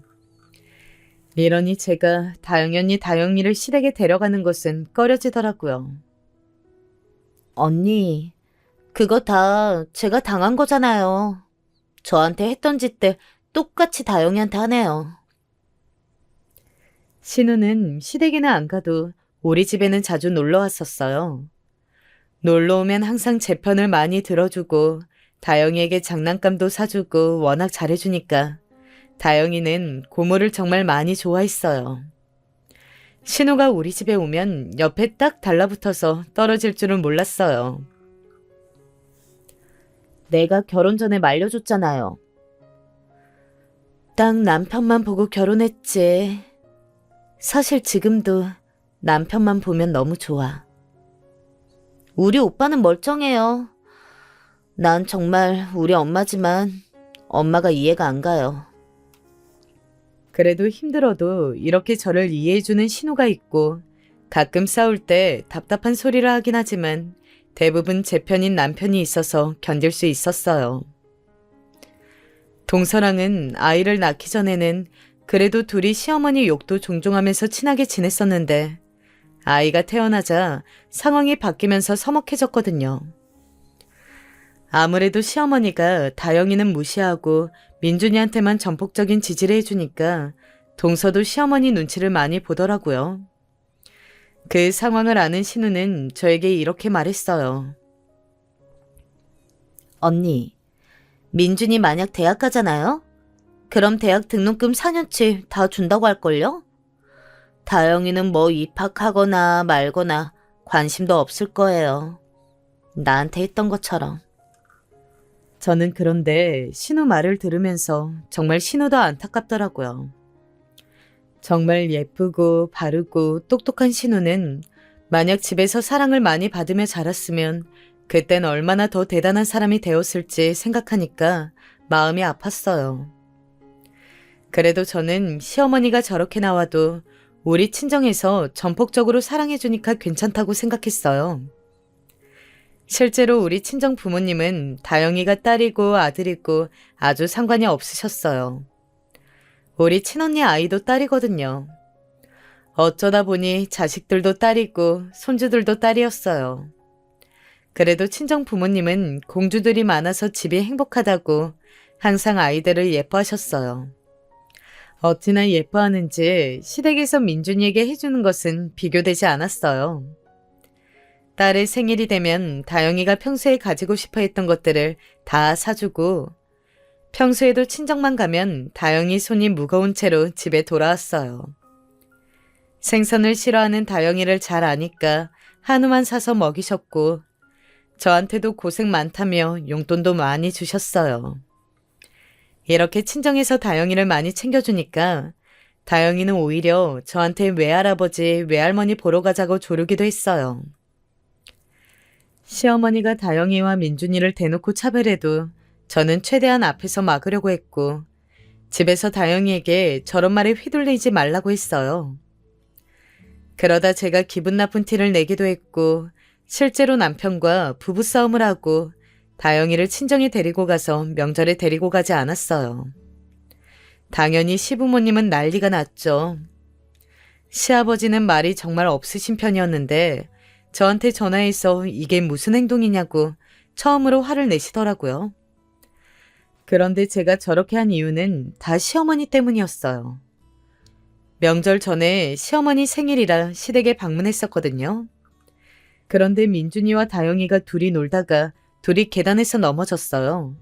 이러니 제가 다영이 언니 다영이를 시댁에 데려가는 것은 꺼려지더라고요. 언니, 그거 다 제가 당한 거잖아요. 저한테 했던 짓들 똑같이 다영이한테 하네요. 신우는 시댁에는 안 가도 우리 집에는 자주 놀러 왔었어요. 놀러 오면 항상 제 편을 많이 들어주고 다영이에게 장난감도 사주고 워낙 잘해주니까 다영이는 고모를 정말 많이 좋아했어요. 신우가 우리 집에 오면 옆에 딱 달라붙어서 떨어질 줄은 몰랐어요. 내가 결혼 전에 말려줬잖아요. 딱 남편만 보고 결혼했지. 사실 지금도 남편만 보면 너무 좋아. 우리 오빠는 멀쩡해요. 난 정말 우리 엄마지만 엄마가 이해가 안 가요. 그래도 힘들어도 이렇게 저를 이해해주는 신우가 있고 가끔 싸울 때 답답한 소리를 하긴 하지만 대부분 제 편인 남편이 있어서 견딜 수 있었어요. 동서랑은 아이를 낳기 전에는 그래도 둘이 시어머니 욕도 종종 하면서 친하게 지냈었는데 아이가 태어나자 상황이 바뀌면서 서먹해졌거든요. 아무래도 시어머니가 다영이는 무시하고 민준이한테만 전폭적인 지지를 해주니까 동서도 시어머니 눈치를 많이 보더라고요. 그 상황을 아는 신우는 저에게 이렇게 말했어요. 언니, 민준이 만약 대학 가잖아요? 그럼 대학 등록금 4년치 다 준다고 할걸요? 다영이는 뭐 입학하거나 말거나 관심도 없을 거예요. 나한테 했던 것처럼. 저는 그런데 신우 말을 들으면서 정말 신우도 안타깝더라고요. 정말 예쁘고 바르고 똑똑한 신우는 만약 집에서 사랑을 많이 받으며 자랐으면 그땐 얼마나 더 대단한 사람이 되었을지 생각하니까 마음이 아팠어요. 그래도 저는 시어머니가 저렇게 나와도 우리 친정에서 전폭적으로 사랑해주니까 괜찮다고 생각했어요. 실제로 우리 친정 부모님은 다영이가 딸이고 아들이고 아주 상관이 없으셨어요. 우리 친언니 아이도 딸이거든요. 어쩌다 보니 자식들도 딸이고 손주들도 딸이었어요. 그래도 친정 부모님은 공주들이 많아서 집이 행복하다고 항상 아이들을 예뻐하셨어요. 어찌나 예뻐하는지 시댁에서 민준이에게 해주는 것은 비교되지 않았어요. 딸의 생일이 되면 다영이가 평소에 가지고 싶어 했던 것들을 다 사주고 평소에도 친정만 가면 다영이 손이 무거운 채로 집에 돌아왔어요. 생선을 싫어하는 다영이를 잘 아니까 한우만 사서 먹이셨고 저한테도 고생 많다며 용돈도 많이 주셨어요. 이렇게 친정에서 다영이를 많이 챙겨주니까 다영이는 오히려 저한테 외할아버지, 외할머니 보러 가자고 조르기도 했어요. 시어머니가 다영이와 민준이를 대놓고 차별해도 저는 최대한 앞에서 막으려고 했고 집에서 다영이에게 저런 말에 휘둘리지 말라고 했어요. 그러다 제가 기분 나쁜 티를 내기도 했고 실제로 남편과 부부싸움을 하고 다영이를 친정에 데리고 가서 명절에 데리고 가지 않았어요. 당연히 시부모님은 난리가 났죠. 시아버지는 말이 정말 없으신 편이었는데 저한테 전화해서 이게 무슨 행동이냐고 처음으로 화를 내시더라고요. 그런데 제가 저렇게 한 이유는 다 시어머니 때문이었어요. 명절 전에 시어머니 생일이라 시댁에 방문했었거든요. 그런데 민준이와 다영이가 둘이 놀다가 둘이 계단에서 넘어졌어요.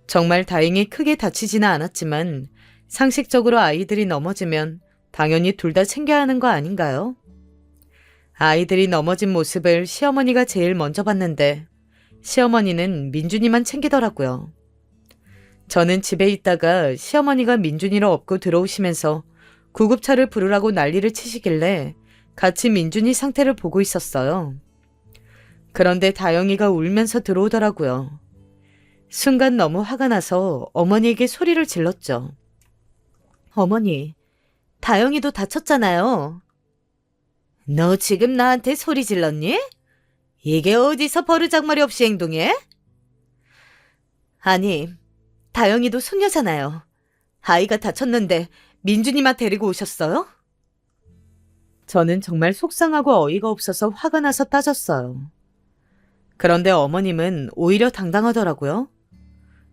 정말 다행히 크게 다치지는 않았지만 상식적으로 아이들이 넘어지면 당연히 둘 다 챙겨야 하는 거 아닌가요? 아이들이 넘어진 모습을 시어머니가 제일 먼저 봤는데 시어머니는 민준이만 챙기더라고요. 저는 집에 있다가 시어머니가 민준이를 업고 들어오시면서 구급차를 부르라고 난리를 치시길래 같이 민준이 상태를 보고 있었어요. 그런데 다영이가 울면서 들어오더라고요. 순간 너무 화가 나서 어머니에게 소리를 질렀죠. 어머니, 다영이도 다쳤잖아요. 너 지금 나한테 소리 질렀니? 이게 어디서 버르장머리 없이 행동해? 아니, 다영이도 손녀잖아요. 아이가 다쳤는데 민준이만 데리고 오셨어요? 저는 정말 속상하고 어이가 없어서 화가 나서 따졌어요. 그런데 어머님은 오히려 당당하더라고요.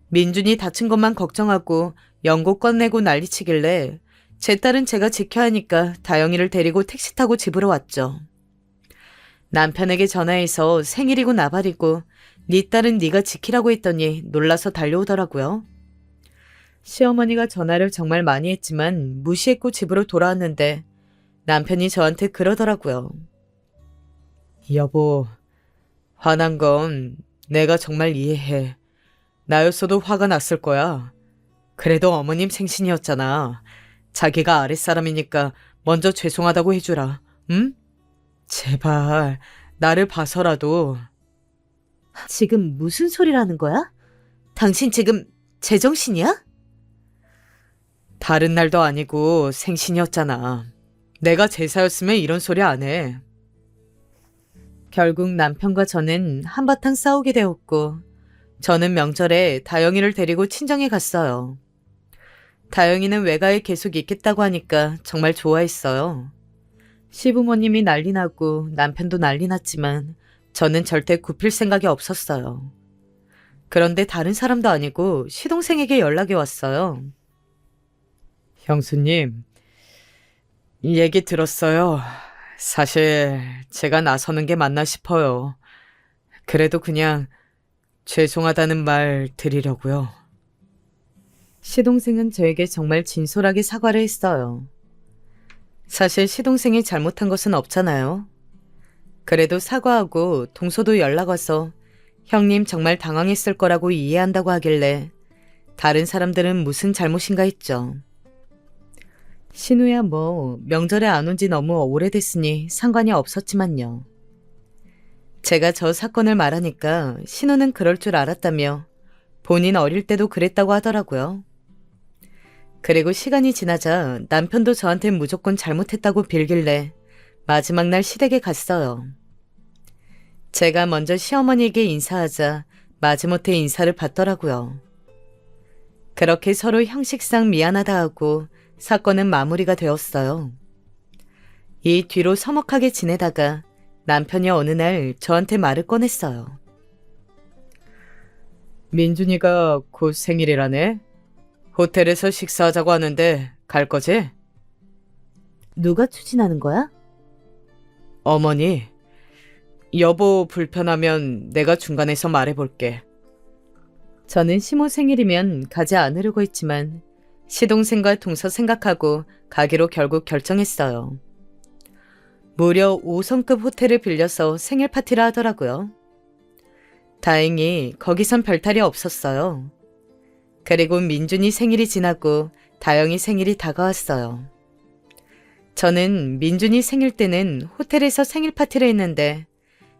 민준이 다친 것만 걱정하고 연고 꺼내고 난리치길래 제 딸은 제가 지켜야 하니까 다영이를 데리고 택시 타고 집으로 왔죠. 남편에게 전화해서 생일이고 나발이고 네 딸은 네가 지키라고 했더니 놀라서 달려오더라고요. 시어머니가 전화를 정말 많이 했지만 무시했고 집으로 돌아왔는데 남편이 저한테 그러더라고요. 여보, 화난 건 내가 정말 이해해. 나였어도 화가 났을 거야. 그래도 어머님 생신이었잖아. 자기가 아랫사람이니까 먼저 죄송하다고 해주라. 응? 제발 나를 봐서라도. 지금 무슨 소리라는 거야? 당신 지금 제정신이야? 다른 날도 아니고 생신이었잖아. 내가 제사였으면 이런 소리 안 해. 결국 남편과 저는 한바탕 싸우게 되었고 저는 명절에 다영이를 데리고 친정에 갔어요. 다영이는 외가에 계속 있겠다고 하니까 정말 좋아했어요. 시부모님이 난리 나고 남편도 난리 났지만 저는 절대 굽힐 생각이 없었어요. 그런데 다른 사람도 아니고 시동생에게 연락이 왔어요. 형수님, 얘기 들었어요. 사실 제가 나서는 게 맞나 싶어요. 그래도 그냥 죄송하다는 말 드리려고요. 시동생은 저에게 정말 진솔하게 사과를 했어요. 사실 시동생이 잘못한 것은 없잖아요. 그래도 사과하고 동서도 연락 와서 형님 정말 당황했을 거라고 이해한다고 하길래 다른 사람들은 무슨 잘못인가 했죠. 신우야 뭐 명절에 안 온 지 너무 오래됐으니 상관이 없었지만요. 제가 저 사건을 말하니까 신우는 그럴 줄 알았다며 본인 어릴 때도 그랬다고 하더라고요. 그리고 시간이 지나자 남편도 저한테 무조건 잘못했다고 빌길래 마지막 날 시댁에 갔어요. 제가 먼저 시어머니에게 인사하자 마지못해 인사를 받더라고요. 그렇게 서로 형식상 미안하다 하고 사건은 마무리가 되었어요. 이 뒤로 서먹하게 지내다가 남편이 어느 날 저한테 말을 꺼냈어요. 민준이가 곧 생일이라네? 호텔에서 식사하자고 하는데 갈 거지? 누가 추진하는 거야? 어머니. 여보 불편하면 내가 중간에서 말해볼게. 저는 시모 생일이면 가지 않으려고 했지만 시동생과 동서 생각하고 가기로 결국 결정했어요. 무려 5성급 호텔을 빌려서 생일 파티를 하더라고요. 다행히 거기선 별탈이 없었어요. 그리고 민준이 생일이 지나고 다영이 생일이 다가왔어요. 저는 민준이 생일 때는 호텔에서 생일 파티를 했는데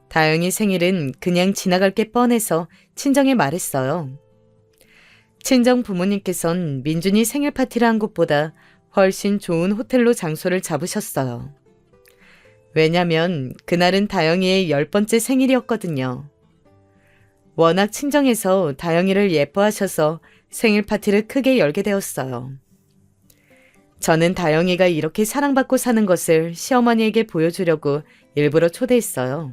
다영이 생일은 그냥 지나갈 게 뻔해서 친정에 말했어요. 친정 부모님께선 민준이 생일 파티를 한 곳보다 훨씬 좋은 호텔로 장소를 잡으셨어요. 왜냐면 그날은 다영이의 10번째 생일이었거든요. 워낙 친정에서 다영이를 예뻐하셔서 생일 파티를 크게 열게 되었어요. 저는 다영이가 이렇게 사랑받고 사는 것을 시어머니에게 보여주려고 일부러 초대했어요.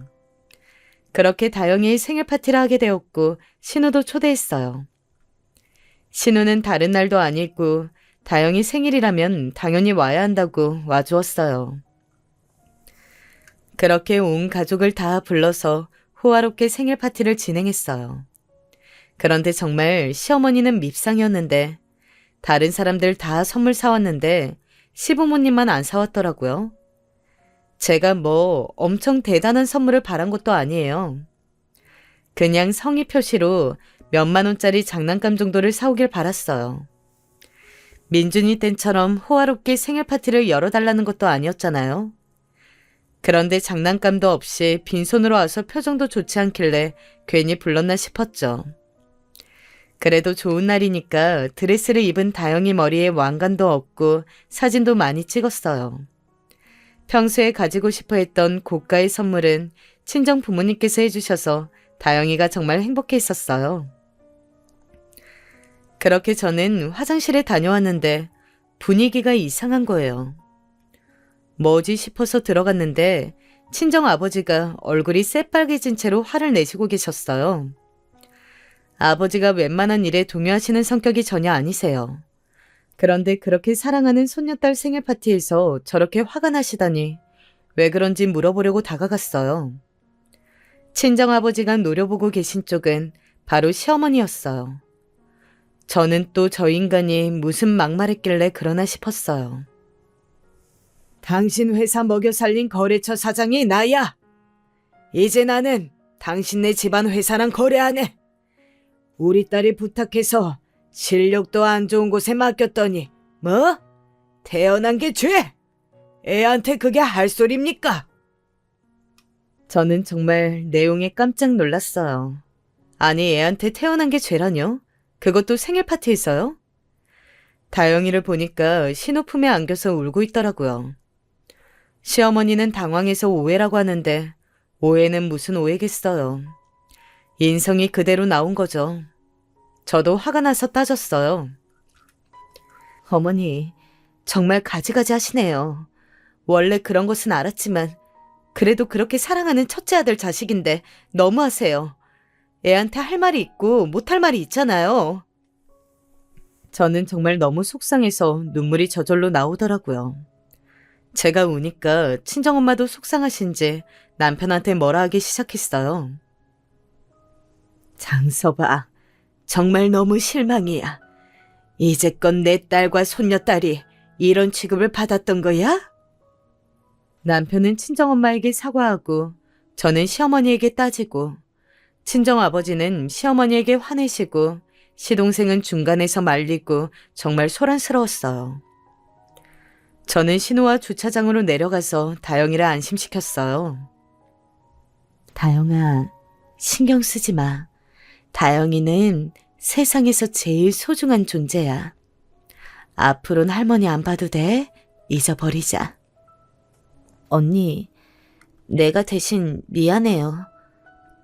그렇게 다영이의 생일 파티를 하게 되었고 신우도 초대했어요. 신우는 다른 날도 아니고 다영이 생일이라면 당연히 와야 한다고 와주었어요. 그렇게 온 가족을 다 불러서 호화롭게 생일 파티를 진행했어요. 그런데 정말 시어머니는 밉상이었는데 다른 사람들 다 선물 사왔는데 시부모님만 안 사왔더라고요. 제가 뭐 엄청 대단한 선물을 바란 것도 아니에요. 그냥 성의 표시로 몇만 원짜리 장난감 정도를 사오길 바랐어요. 민준이 땐처럼 호화롭게 생일 파티를 열어달라는 것도 아니었잖아요. 그런데 장난감도 없이 빈손으로 와서 표정도 좋지 않길래 괜히 불렀나 싶었죠. 그래도 좋은 날이니까 드레스를 입은 다영이 머리에 왕관도 얹고 사진도 많이 찍었어요. 평소에 가지고 싶어 했던 고가의 선물은 친정 부모님께서 해주셔서 다영이가 정말 행복해 했었어요. 그렇게 저는 화장실에 다녀왔는데 분위기가 이상한 거예요. 뭐지 싶어서 들어갔는데 친정 아버지가 얼굴이 새빨개진 채로 화를 내시고 계셨어요. 아버지가 웬만한 일에 동요하시는 성격이 전혀 아니세요. 그런데 그렇게 사랑하는 손녀딸 생일 파티에서 저렇게 화가 나시다니 왜 그런지 물어보려고 다가갔어요. 친정아버지가 노려보고 계신 쪽은 바로 시어머니였어요. 저는 또 저 인간이 무슨 막말했길래 그러나 싶었어요. 당신 회사 먹여 살린 거래처 사장이 나야. 이제 나는 당신네 집안 회사랑 거래 안 해. 우리 딸이 부탁해서 실력도 안 좋은 곳에 맡겼더니 뭐? 태어난 게 죄? 애한테 그게 할 소리입니까? 저는 정말 내용에 깜짝 놀랐어요. 아니 애한테 태어난 게 죄라뇨? 그것도 생일 파티에서요? 다영이를 보니까 신우 품에 안겨서 울고 있더라고요. 시어머니는 당황해서 오해라고 하는데 오해는 무슨 오해겠어요. 인성이 그대로 나온 거죠. 저도 화가 나서 따졌어요. 어머니, 정말 가지가지 하시네요. 원래 그런 것은 알았지만 그래도 그렇게 사랑하는 첫째 아들 자식인데 너무하세요. 애한테 할 말이 있고 못할 말이 있잖아요. 저는 정말 너무 속상해서 눈물이 저절로 나오더라고요. 제가 우니까 친정엄마도 속상하신지 남편한테 뭐라 하기 시작했어요. 장서봐, 정말 너무 실망이야. 이제껏 내 딸과 손녀딸이 이런 취급을 받았던 거야? 남편은 친정엄마에게 사과하고 저는 시어머니에게 따지고 친정아버지는 시어머니에게 화내시고 시동생은 중간에서 말리고 정말 소란스러웠어요. 저는 신우와 주차장으로 내려가서 다영이를 안심시켰어요. 다영아, 신경 쓰지 마. 다영이는 세상에서 제일 소중한 존재야. 앞으로는 할머니 안 봐도 돼. 잊어버리자. 언니, 내가 대신 미안해요.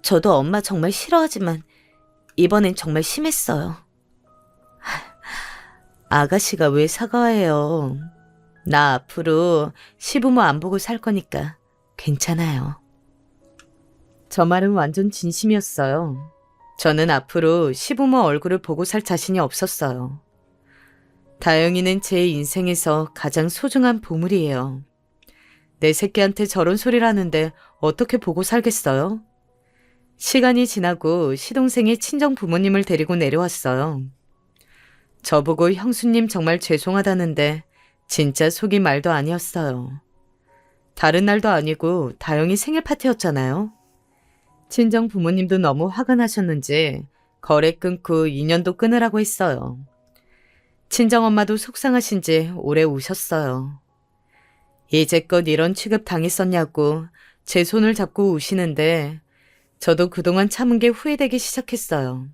저도 엄마 정말 싫어하지만 이번엔 정말 심했어요. 아가씨가 왜 사과해요? 나 앞으로 시부모 안 보고 살 거니까 괜찮아요. 저 말은 완전 진심이었어요. 저는 앞으로 시부모 얼굴을 보고 살 자신이 없었어요. 다영이는 제 인생에서 가장 소중한 보물이에요. 내 새끼한테 저런 소리를 하는데 어떻게 보고 살겠어요? 시간이 지나고 시동생이 친정 부모님을 데리고 내려왔어요. 저보고 형수님 정말 죄송하다는데 진짜 속이 말도 아니었어요. 다른 날도 아니고 다영이 생일 파티였잖아요. 친정 부모님도 너무 화가 나셨는지 거래 끊고 인연도 끊으라고 했어요. 친정엄마도 속상하신지 오래 우셨어요. 이제껏 이런 취급 당했었냐고 제 손을 잡고 우시는데 저도 그동안 참은 게 후회되기 시작했어요.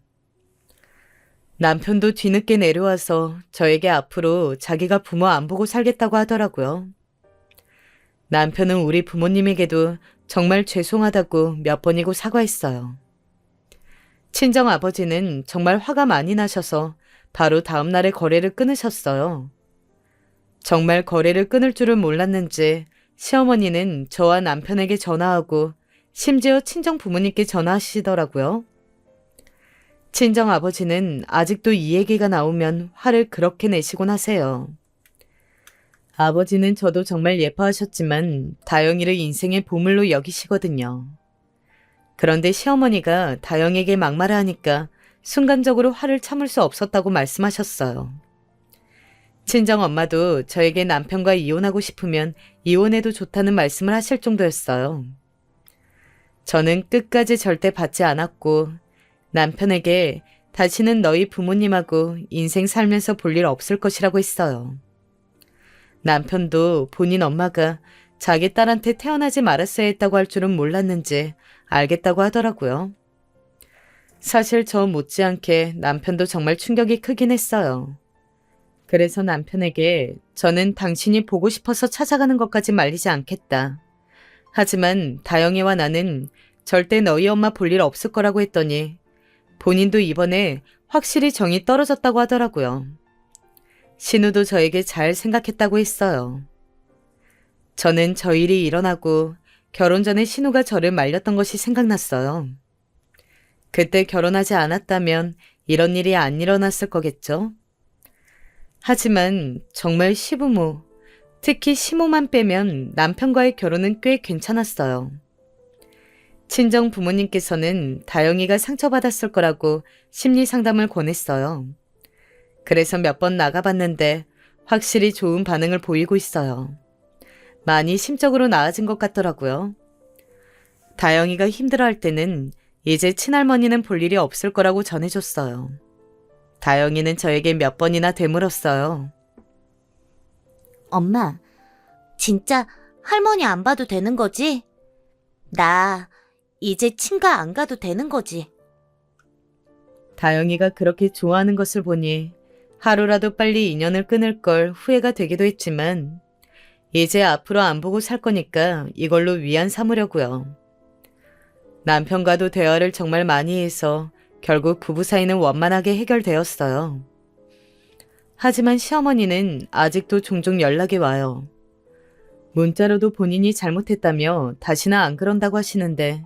남편도 뒤늦게 내려와서 저에게 앞으로 자기가 부모 안 보고 살겠다고 하더라고요. 남편은 우리 부모님에게도 정말 죄송하다고 몇 번이고 사과했어요. 친정 아버지는 정말 화가 많이 나셔서 바로 다음 날에 거래를 끊으셨어요. 정말 거래를 끊을 줄은 몰랐는지 시어머니는 저와 남편에게 전화하고 심지어 친정 부모님께 전화하시더라고요. 친정 아버지는 아직도 이 얘기가 나오면 화를 그렇게 내시곤 하세요. 아버지는 저도 정말 예뻐하셨지만 다영이를 인생의 보물로 여기시거든요. 그런데 시어머니가 다영에게 막말을 하니까 순간적으로 화를 참을 수 없었다고 말씀하셨어요. 친정 엄마도 저에게 남편과 이혼하고 싶으면 이혼해도 좋다는 말씀을 하실 정도였어요. 저는 끝까지 절대 받지 않았고 남편에게 다시는 너희 부모님하고 인생 살면서 볼 일 없을 것이라고 했어요. 남편도 본인 엄마가 자기 딸한테 태어나지 말았어야 했다고 할 줄은 몰랐는지 알겠다고 하더라고요. 사실 저 못지않게 남편도 정말 충격이 크긴 했어요. 그래서 남편에게 저는 당신이 보고 싶어서 찾아가는 것까지 말리지 않겠다. 하지만 다영이와 나는 절대 너희 엄마 볼 일 없을 거라고 했더니 본인도 이번에 확실히 정이 떨어졌다고 하더라고요. 신우도 저에게 잘 생각했다고 했어요. 저는 저 일이 일어나고 결혼 전에 신우가 저를 말렸던 것이 생각났어요. 그때 결혼하지 않았다면 이런 일이 안 일어났을 거겠죠? 하지만 정말 시부모, 특히 시모만 빼면 남편과의 결혼은 꽤 괜찮았어요. 친정 부모님께서는 다영이가 상처받았을 거라고 심리 상담을 권했어요. 그래서 몇 번 나가봤는데 확실히 좋은 반응을 보이고 있어요. 많이 심적으로 나아진 것 같더라고요. 다영이가 힘들어할 때는 이제 친할머니는 볼 일이 없을 거라고 전해줬어요. 다영이는 저에게 몇 번이나 되물었어요. 엄마, 진짜 할머니 안 봐도 되는 거지? 나 이제 친가 안 가도 되는 거지? 다영이가 그렇게 좋아하는 것을 보니 하루라도 빨리 인연을 끊을 걸 후회가 되기도 했지만 이제 앞으로 안 보고 살 거니까 이걸로 위안 삼으려고요. 남편과도 대화를 정말 많이 해서 결국 부부 사이는 원만하게 해결되었어요. 하지만 시어머니는 아직도 종종 연락이 와요. 문자로도 본인이 잘못했다며 다시는 안 그런다고 하시는데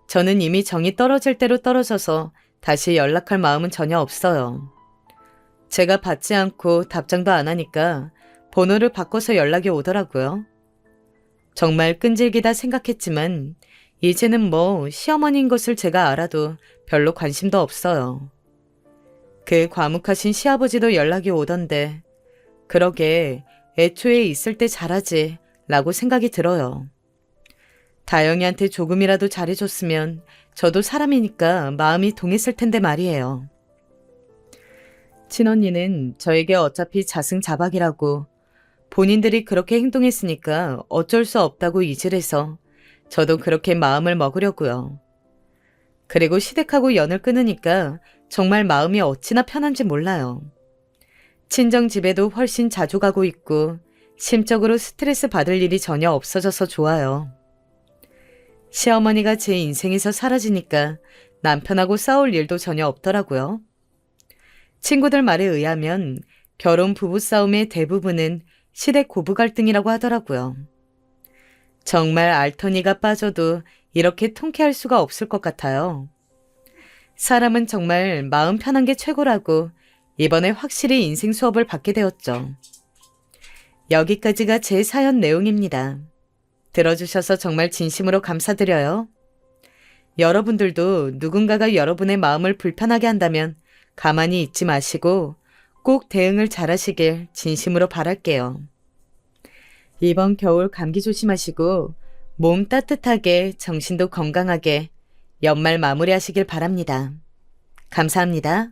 저는 이미 정이 떨어질 대로 떨어져서 다시 연락할 마음은 전혀 없어요. 제가 받지 않고 답장도 안 하니까 번호를 바꿔서 연락이 오더라고요. 정말 끈질기다 생각했지만 이제는 뭐 시어머니인 것을 제가 알아도 별로 관심도 없어요. 그 과묵하신 시아버지도 연락이 오던데 그러게 애초에 있을 때 잘하지 라고 생각이 들어요. 다영이한테 조금이라도 잘해줬으면 저도 사람이니까 마음이 동했을 텐데 말이에요. 친언니는 저에게 어차피 자승자박이라고 본인들이 그렇게 행동했으니까 어쩔 수 없다고 이질해서 저도 그렇게 마음을 먹으려고요. 그리고 시댁하고 연을 끊으니까 정말 마음이 어찌나 편한지 몰라요. 친정집에도 훨씬 자주 가고 있고 심적으로 스트레스 받을 일이 전혀 없어져서 좋아요. 시어머니가 제 인생에서 사라지니까 남편하고 싸울 일도 전혀 없더라고요. 친구들 말에 의하면 결혼 부부싸움의 대부분은 시댁 고부 갈등이라고 하더라고요. 정말 알터니가 빠져도 이렇게 통쾌할 수가 없을 것 같아요. 사람은 정말 마음 편한 게 최고라고 이번에 확실히 인생 수업을 받게 되었죠. 여기까지가 제 사연 내용입니다. 들어주셔서 정말 진심으로 감사드려요. 여러분들도 누군가가 여러분의 마음을 불편하게 한다면 가만히 있지 마시고 꼭 대응을 잘하시길 진심으로 바랄게요. 이번 겨울 감기 조심하시고 몸 따뜻하게 정신도 건강하게 연말 마무리하시길 바랍니다. 감사합니다.